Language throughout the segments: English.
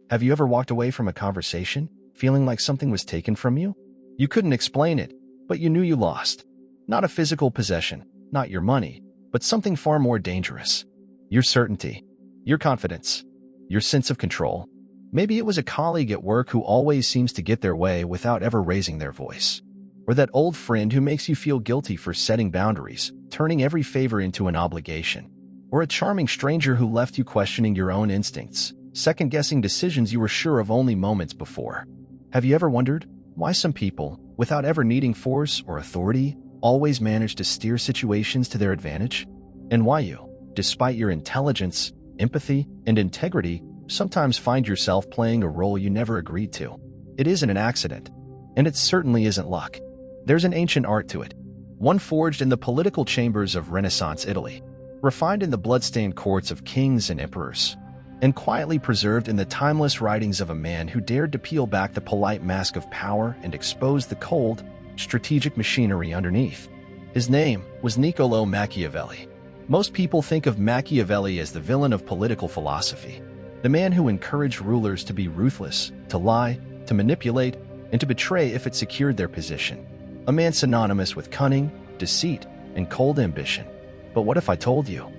Have you ever walked away from a conversation, feeling like something was taken from you? You couldn't explain it, but you knew you lost. Not a physical possession, not your money, but something far more dangerous. Your certainty, your confidence, your sense of control. Maybe it was a colleague at work who always seems to get their way without ever raising their voice. Or that old friend who makes you feel guilty for setting boundaries, turning every favor into an obligation. Or a charming stranger who left you questioning your own instincts, second-guessing decisions you were sure of only moments before. Have you ever wondered why some people, without ever needing force or authority, always manage to steer situations to their advantage? And why you, despite your intelligence, empathy, and integrity, sometimes find yourself playing a role you never agreed to? It isn't an accident, and it certainly isn't luck. There's an ancient art to it, one forged in the political chambers of Renaissance Italy, refined in the blood-stained courts of kings and emperors, and quietly preserved in the timeless writings of a man who dared to peel back the polite mask of power and expose the cold, strategic machinery underneath. His name was Niccolò Machiavelli. Most people think of Machiavelli as the villain of political philosophy, the man who encouraged rulers to be ruthless, to lie, to manipulate, and to betray if it secured their position. A man synonymous with cunning, deceit, and cold ambition. But what if I told you?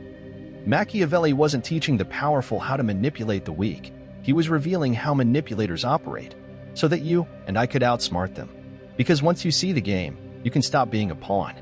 Machiavelli wasn't teaching the powerful how to manipulate the weak. He was revealing how manipulators operate, so that you and I could outsmart them. Because once you see the game, you can stop being a pawn.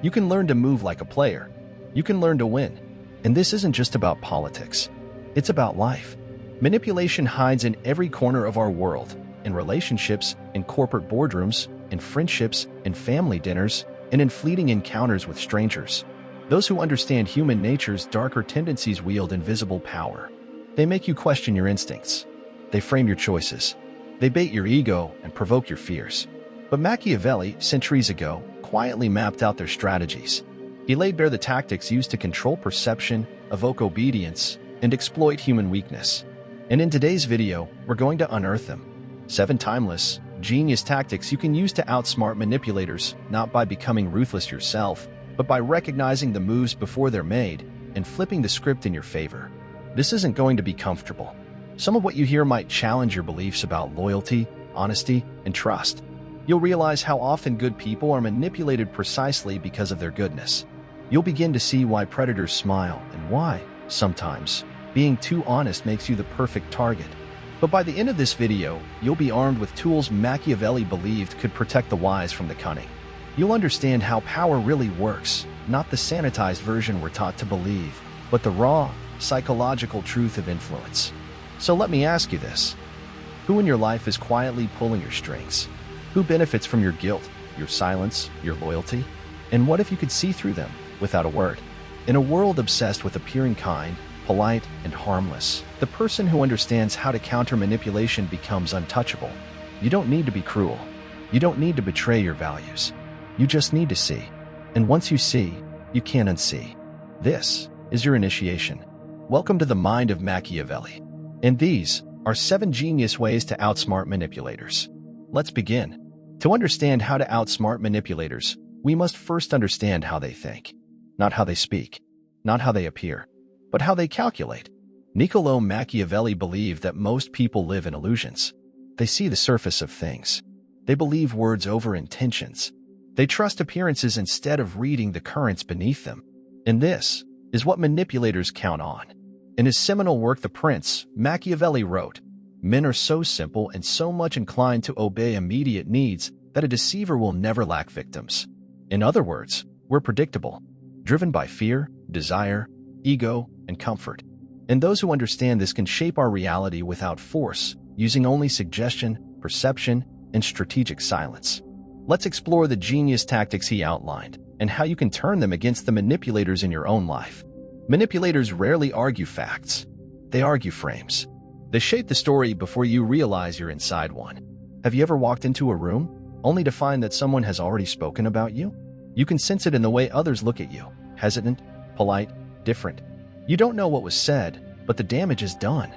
You can learn to move like a player. You can learn to win. And this isn't just about politics. It's about life. Manipulation hides in every corner of our world, in relationships, in corporate boardrooms, in friendships, in family dinners, and in fleeting encounters with strangers. Those who understand human nature's darker tendencies wield invisible power. They make you question your instincts. They frame your choices. They bait your ego and provoke your fears. But Machiavelli, centuries ago, quietly mapped out their strategies. He laid bare the tactics used to control perception, evoke obedience, and exploit human weakness. And in today's video, we're going to unearth them. 7 timeless, genius tactics you can use to outsmart manipulators, not by becoming ruthless yourself, but by recognizing the moves before they're made and flipping the script in your favor. This isn't going to be comfortable. Some of what you hear might challenge your beliefs about loyalty, honesty, and trust. You'll realize how often good people are manipulated precisely because of their goodness. You'll begin to see why predators smile and why, sometimes, being too honest makes you the perfect target. But by the end of this video, you'll be armed with tools Machiavelli believed could protect the wise from the cunning. You'll understand how power really works, not the sanitized version we're taught to believe, but the raw, psychological truth of influence. So let me ask you this. Who in your life is quietly pulling your strings? Who benefits from your guilt, your silence, your loyalty? And what if you could see through them without a word? In a world obsessed with appearing kind, polite, and harmless, the person who understands how to counter manipulation becomes untouchable. You don't need to be cruel. You don't need to betray your values. You just need to see. And once you see, you can't unsee. This is your initiation. Welcome to the mind of Machiavelli. And these are 7 genius ways to outsmart manipulators. Let's begin. To understand how to outsmart manipulators, we must first understand how they think. Not how they speak, not how they appear, but how they calculate. Niccolò Machiavelli believed that most people live in illusions. They see the surface of things. They believe words over intentions. They trust appearances instead of reading the currents beneath them. And this is what manipulators count on. In his seminal work, The Prince, Machiavelli wrote, "Men are so simple and so much inclined to obey immediate needs that a deceiver will never lack victims." In other words, we're predictable, driven by fear, desire, ego, and comfort. And those who understand this can shape our reality without force, using only suggestion, perception, and strategic silence. Let's explore the genius tactics he outlined and how you can turn them against the manipulators in your own life. Manipulators rarely argue facts. They argue frames. They shape the story before you realize you're inside one. Have you ever walked into a room only to find that someone has already spoken about you? You can sense it in the way others look at you, hesitant, polite, different. You don't know what was said, but the damage is done.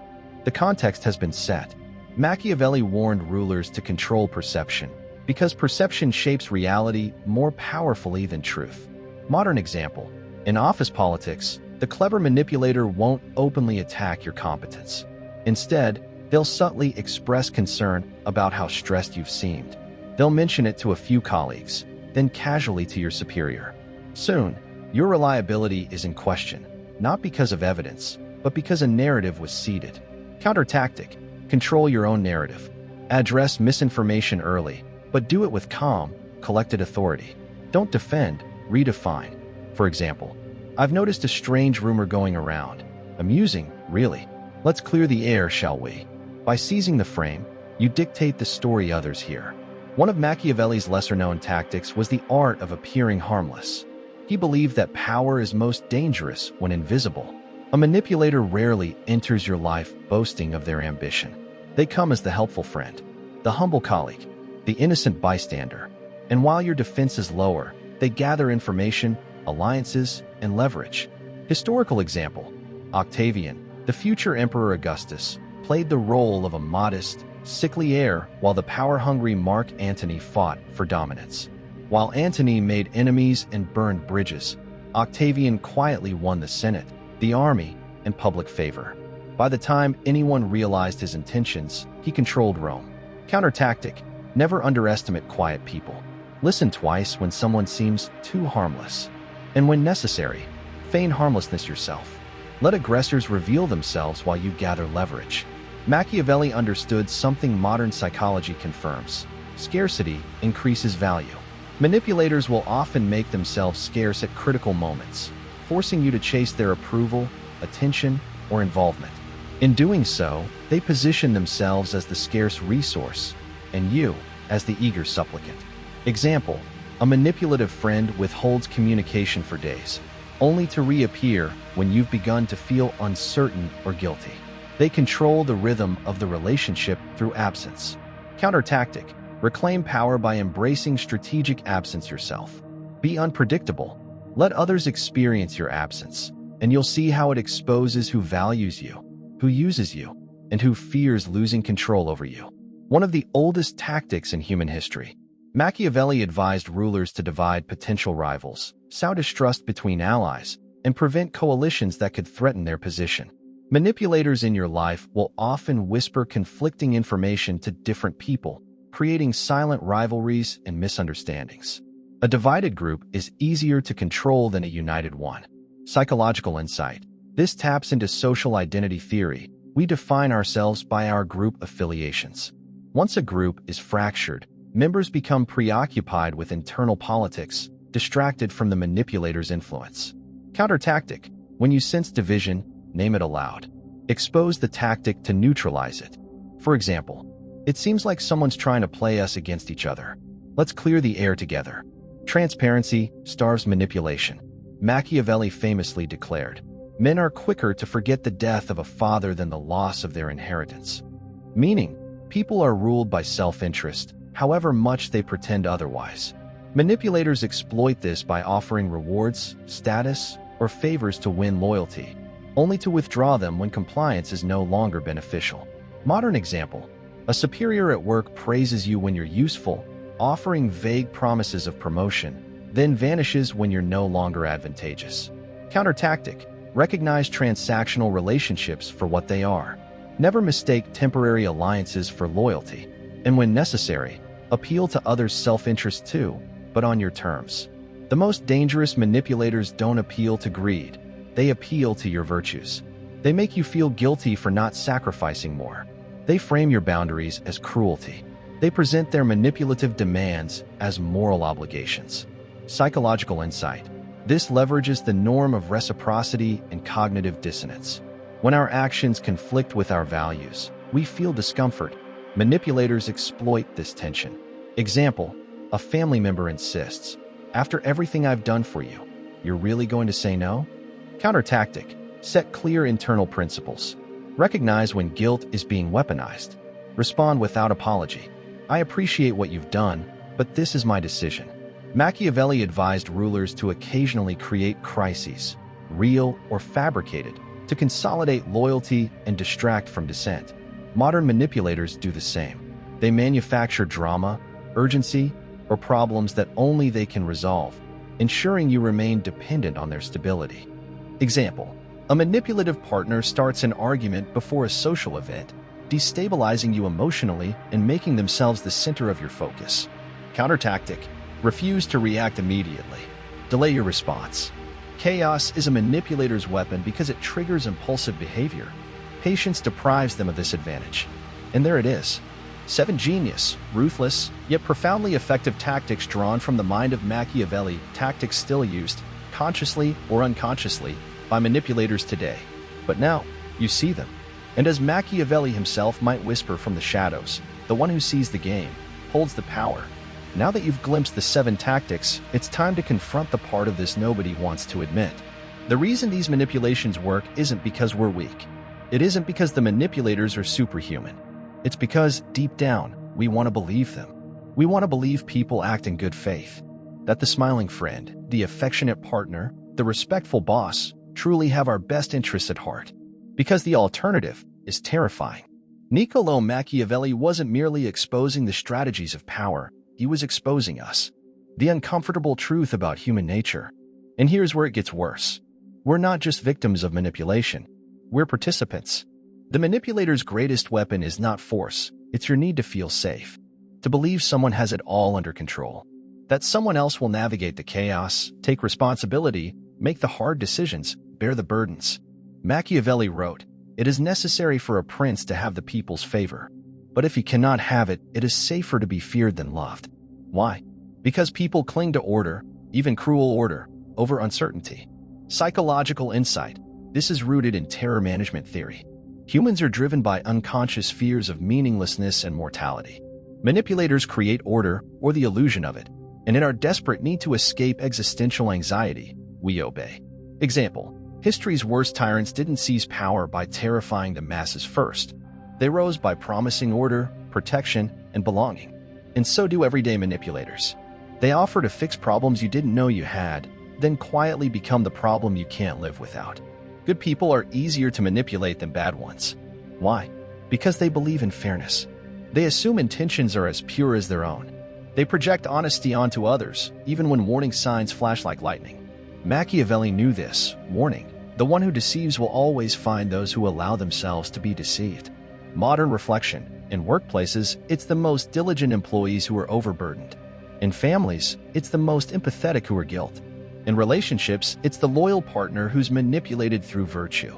The context has been set. Machiavelli warned rulers to control perception, because perception shapes reality more powerfully than truth. Modern example. In office politics, the clever manipulator won't openly attack your competence. Instead, They'll subtly express concern about how stressed you've seemed. They'll mention it to a few colleagues, then casually to your superior. Soon, your reliability is in question, not because of evidence, but because a narrative was seeded. Counter tactic: control your own narrative. Address misinformation early, but do it with calm, collected authority. Don't defend, redefine. For example, I've noticed a strange rumor going around. Amusing, really. Let's clear the air, shall we? By seizing the frame, you dictate the story others hear. One of Machiavelli's lesser-known tactics was the art of appearing harmless. He believed that power is most dangerous when invisible. A manipulator rarely enters your life boasting of their ambition. They come as the helpful friend, the humble colleague, the innocent bystander. And while your defense is lower, they gather information, alliances, and leverage. Historical example: Octavian, the future Emperor Augustus, played the role of a modest, sickly heir while the power-hungry Mark Antony fought for dominance. While Antony made enemies and burned bridges, Octavian quietly won the Senate, the army, and public favor. By the time anyone realized his intentions, he controlled Rome. Counter tactic: never underestimate quiet people. Listen twice when someone seems too harmless. And when necessary, feign harmlessness yourself. Let aggressors reveal themselves while you gather leverage. Machiavelli understood something modern psychology confirms: scarcity increases value. Manipulators will often make themselves scarce at critical moments, forcing you to chase their approval, attention, or involvement. In doing so, they position themselves as the scarce resource, and you as the eager supplicant. Example: a manipulative friend withholds communication for days, only to reappear when you've begun to feel uncertain or guilty. They control the rhythm of the relationship through absence. Counter tactic: reclaim power by embracing strategic absence yourself. Be unpredictable. Let others experience your absence, and you'll see how it exposes who values you, who uses you, and who fears losing control over you. One of the oldest tactics in human history, Machiavelli advised rulers to divide potential rivals, sow distrust between allies, and prevent coalitions that could threaten their position. Manipulators in your life will often whisper conflicting information to different people, creating silent rivalries and misunderstandings. A divided group is easier to control than a united one. Psychological insight: this taps into social identity theory. We define ourselves by our group affiliations. Once a group is fractured, members become preoccupied with internal politics, distracted from the manipulator's influence. Counter tactic: when you sense division, name it aloud. Expose the tactic to neutralize it. For example, it seems like someone's trying to play us against each other. Let's clear the air together. Transparency starves manipulation. Machiavelli famously declared, "Men are quicker to forget the death of a father than the loss of their inheritance." Meaning, people are ruled by self-interest, however much they pretend otherwise. Manipulators exploit this by offering rewards, status, or favors to win loyalty, only to withdraw them when compliance is no longer beneficial. Modern example: a superior at work praises you when you're useful, offering vague promises of promotion, then vanishes when you're no longer advantageous. Counter tactic: recognize transactional relationships for what they are. Never mistake temporary alliances for loyalty. And when necessary, appeal to others' self-interest too, but on your terms. The most dangerous manipulators don't appeal to greed. They appeal to your virtues. They make you feel guilty for not sacrificing more. They frame your boundaries as cruelty. They present their manipulative demands as moral obligations. Psychological insight: this leverages the norm of reciprocity and cognitive dissonance. When our actions conflict with our values, we feel discomfort. Manipulators exploit this tension. Example: a family member insists, "After everything I've done for you, you're really going to say no?" Counter tactic: set clear internal principles. Recognize when guilt is being weaponized. Respond without apology. "I appreciate what you've done, but this is my decision." Machiavelli advised rulers to occasionally create crises, real or fabricated, to consolidate loyalty and distract from dissent. Modern manipulators do the same. They manufacture drama, urgency, or problems that only they can resolve, ensuring you remain dependent on their stability. Example: a manipulative partner starts an argument before a social event, destabilizing you emotionally and making themselves the center of your focus. Counter-tactic: refuse to react immediately. Delay your response. Chaos is a manipulator's weapon because it triggers impulsive behavior. Patience deprives them of this advantage. And there it is. 7 genius, ruthless, yet profoundly effective tactics drawn from the mind of Machiavelli, tactics still used, consciously or unconsciously, by manipulators today. But now, you see them. And as Machiavelli himself might whisper from the shadows, the one who sees the game holds the power. Now that you've glimpsed the 7 tactics, it's time to confront the part of this nobody wants to admit. The reason these manipulations work isn't because we're weak. It isn't because the manipulators are superhuman. It's because, deep down, we want to believe them. We want to believe people act in good faith. That the smiling friend, the affectionate partner, the respectful boss, truly have our best interests at heart. Because the alternative is terrifying. Niccolò Machiavelli wasn't merely exposing the strategies of power, he was exposing us. The uncomfortable truth about human nature. And here's where it gets worse. We're not just victims of manipulation. We're participants. The manipulator's greatest weapon is not force, it's your need to feel safe. To believe someone has it all under control. That someone else will navigate the chaos, take responsibility, make the hard decisions, bear the burdens. Machiavelli wrote, "It is necessary for a prince to have the people's favor. But if he cannot have it, it is safer to be feared than loved." Why? Because people cling to order, even cruel order, over uncertainty. Psychological insight. This is rooted in terror management theory. Humans are driven by unconscious fears of meaninglessness and mortality. Manipulators create order, or the illusion of it, and in our desperate need to escape existential anxiety, we obey. Example: history's worst tyrants didn't seize power by terrifying the masses first. They rose by promising order, protection, and belonging. And so do everyday manipulators. They offer to fix problems you didn't know you had, then quietly become the problem you can't live without. Good people are easier to manipulate than bad ones. Why? Because they believe in fairness. They assume intentions are as pure as their own. They project honesty onto others, even when warning signs flash like lightning. Machiavelli knew this, warning, the one who deceives will always find those who allow themselves to be deceived. Modern reflection. In workplaces, it's the most diligent employees who are overburdened. In families, it's the most empathetic who are guilt. In relationships, it's the loyal partner who's manipulated through virtue.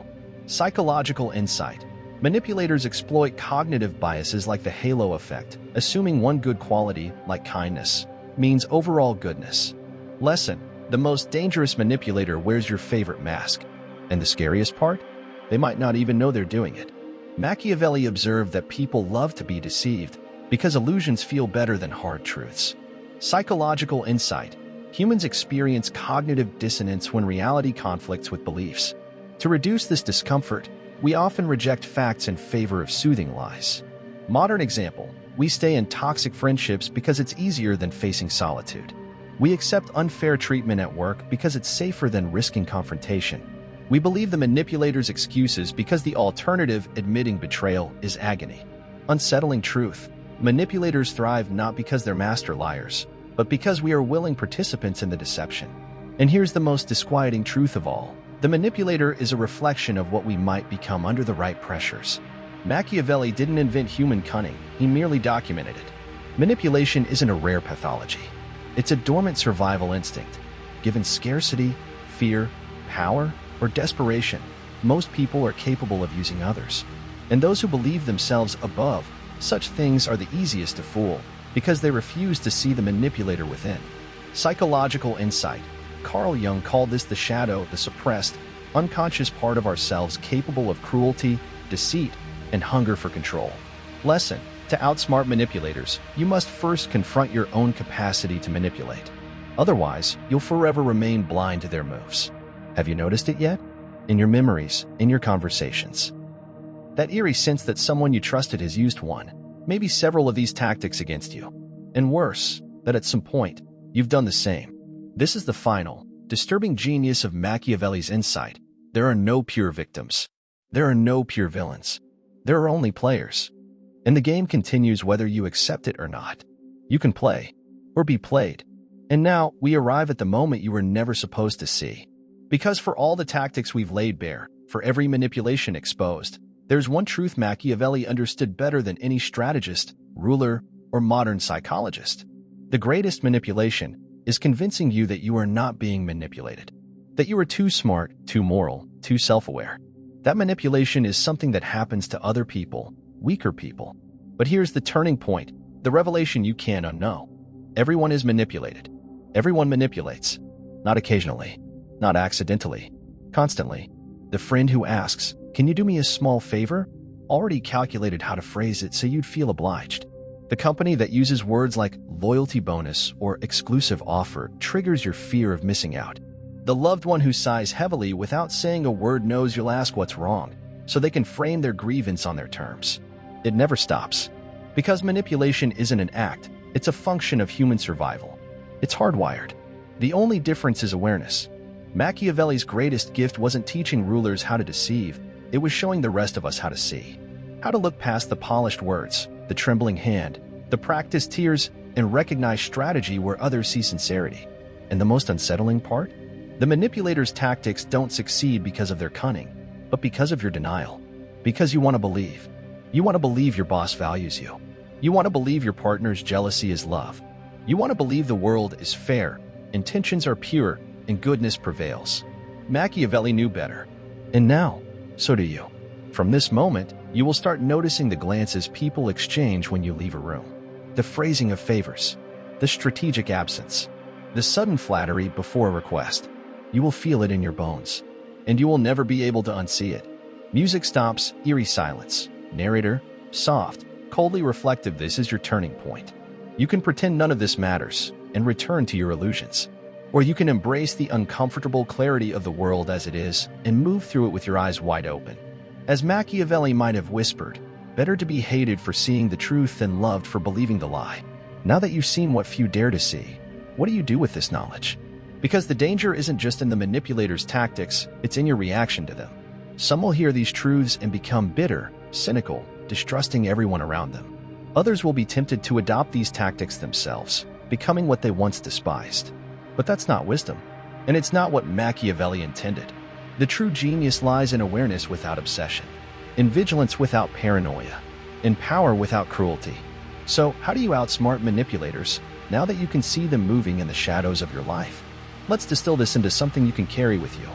Psychological insight. Manipulators exploit cognitive biases like the halo effect, assuming one good quality, like kindness, means overall goodness. Lesson: the most dangerous manipulator wears your favorite mask. And the scariest part? They might not even know they're doing it. Machiavelli observed that people love to be deceived because illusions feel better than hard truths. Psychological insight. Humans experience cognitive dissonance when reality conflicts with beliefs. To reduce this discomfort, we often reject facts in favor of soothing lies. Modern example: we stay in toxic friendships because it's easier than facing solitude. We accept unfair treatment at work because it's safer than risking confrontation. We believe the manipulator's excuses because the alternative, admitting betrayal, is agony. Unsettling truth. Manipulators thrive not because they're master liars, but because we are willing participants in the deception. And here's the most disquieting truth of all. The manipulator is a reflection of what we might become under the right pressures. Machiavelli didn't invent human cunning, he merely documented it. Manipulation isn't a rare pathology. It's a dormant survival instinct. Given scarcity, fear, power, or desperation, most people are capable of using others. And those who believe themselves above such things are the easiest to fool, because they refuse to see the manipulator within. Psychological insight. Carl Jung called this the shadow, the suppressed, unconscious part of ourselves capable of cruelty, deceit, and hunger for control. Lesson: to outsmart manipulators, you must first confront your own capacity to manipulate. Otherwise, you'll forever remain blind to their moves. Have you noticed it yet? In your memories, in your conversations. That eerie sense that someone you trusted has used one, maybe several of these tactics against you. And worse, that at some point, you've done the same. This is the final, disturbing genius of Machiavelli's insight. There are no pure victims. There are no pure villains. There are only players. And the game continues whether you accept it or not. You can play, or be played. And now, we arrive at the moment you were never supposed to see. Because for all the tactics we've laid bare, for every manipulation exposed, There's one truth Machiavelli understood better than any strategist, ruler, or modern psychologist. The greatest manipulation is convincing you that you are not being manipulated, that you are too smart, too moral, too self-aware. That manipulation is something that happens to other people, weaker people. But here's the turning point, the revelation you can't unknow. Everyone is manipulated. Everyone manipulates. Not occasionally, not accidentally, constantly. The friend who asks, "Can you do me a small favor?" already calculated how to phrase it so you'd feel obliged. The company that uses words like loyalty bonus or exclusive offer triggers your fear of missing out. The loved one who sighs heavily without saying a word knows you'll ask what's wrong, so they can frame their grievance on their terms. It never stops. Because manipulation isn't an act, it's a function of human survival. It's hardwired. The only difference is awareness. Machiavelli's greatest gift wasn't teaching rulers how to deceive, it was showing the rest of us how to see. How to look past the polished words, the trembling hand, the practiced tears, and recognize strategy where others see sincerity. And the most unsettling part? The manipulator's tactics don't succeed because of their cunning, but because of your denial. Because you want to believe. You want to believe your boss values you. You want to believe your partner's jealousy is love. You want to believe the world is fair, intentions are pure, and goodness prevails. Machiavelli knew better. And now, so do you. From this moment, you will start noticing the glances people exchange when you leave a room. The phrasing of favors. The strategic absence. The sudden flattery before a request. You will feel it in your bones. And you will never be able to unsee it. Music stops, eerie silence. Narrator, soft, coldly reflective. This is your turning point. You can pretend none of this matters and return to your illusions. Or you can embrace the uncomfortable clarity of the world as it is and move through it with your eyes wide open. As Machiavelli might have whispered, better to be hated for seeing the truth than loved for believing the lie. Now that you've seen what few dare to see, what do you do with this knowledge? Because the danger isn't just in the manipulator's tactics, it's in your reaction to them. Some will hear these truths and become bitter, cynical, distrusting everyone around them. Others will be tempted to adopt these tactics themselves, becoming what they once despised. But that's not wisdom, and it's not what Machiavelli intended. The true genius lies in awareness without obsession, in vigilance without paranoia, in power without cruelty. So, how do you outsmart manipulators now that you can see them moving in the shadows of your life? Let's distill this into something you can carry with you.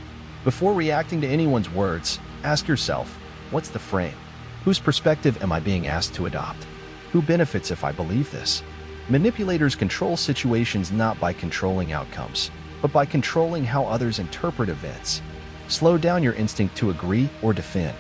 Before reacting to anyone's words, ask yourself, what's the frame? Whose perspective am I being asked to adopt? Who benefits if I believe this? Manipulators control situations not by controlling outcomes, but by controlling how others interpret events. Slow down your instinct to agree or defend.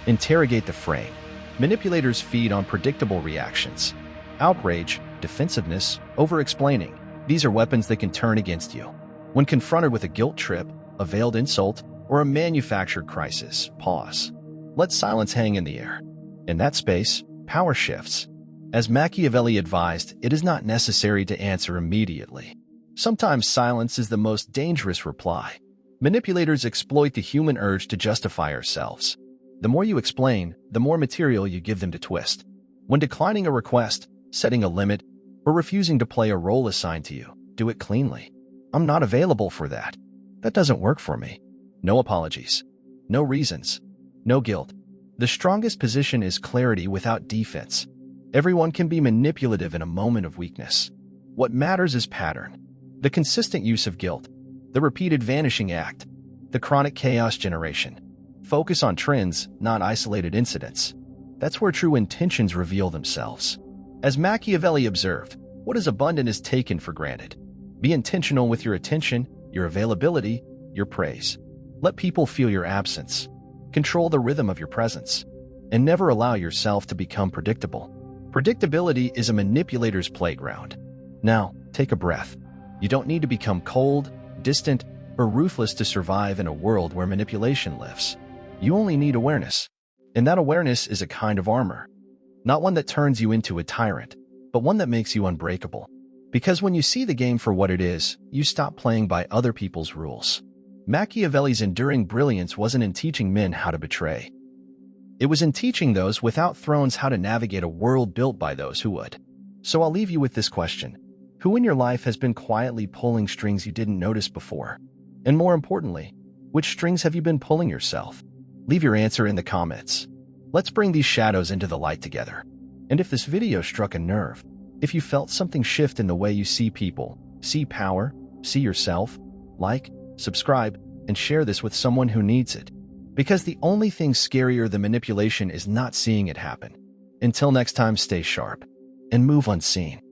Interrogate the frame. Manipulators feed on predictable reactions. Outrage, defensiveness, over-explaining. These are weapons that can turn against you. When confronted with a guilt trip, a veiled insult, or a manufactured crisis, pause. Let silence hang in the air. In that space, power shifts. As Machiavelli advised, it is not necessary to answer immediately. Sometimes silence is the most dangerous reply. Manipulators exploit the human urge to justify ourselves. The more you explain, the more material you give them to twist. When declining a request, setting a limit, or refusing to play a role assigned to you, do it cleanly. I'm not available for that. That doesn't work for me. No apologies. No reasons. No guilt. The strongest position is clarity without defense. Everyone can be manipulative in a moment of weakness. What matters is pattern. The consistent use of guilt. The repeated vanishing act. The chronic chaos generation. Focus on trends, not isolated incidents. That's where true intentions reveal themselves. As Machiavelli observed, what is abundant is taken for granted. Be intentional with your attention, your availability, your praise. Let people feel your absence. Control the rhythm of your presence. And never allow yourself to become predictable. Predictability is a manipulator's playground. Now, take a breath. You don't need to become cold, distant, or ruthless to survive in a world where manipulation lives. You only need awareness. And that awareness is a kind of armor. Not one that turns you into a tyrant, but one that makes you unbreakable. Because when you see the game for what it is, you stop playing by other people's rules. Machiavelli's enduring brilliance wasn't in teaching men how to betray. It was in teaching those without thrones how to navigate a world built by those who would. So I'll leave you with this question. Who in your life has been quietly pulling strings you didn't notice before? And more importantly, which strings have you been pulling yourself? Leave your answer in the comments. Let's bring these shadows into the light together. And if this video struck a nerve, if you felt something shift in the way you see people, see power, see yourself, like, subscribe, and share this with someone who needs it. Because the only thing scarier than manipulation is not seeing it happen. Until next time, stay sharp and move unseen.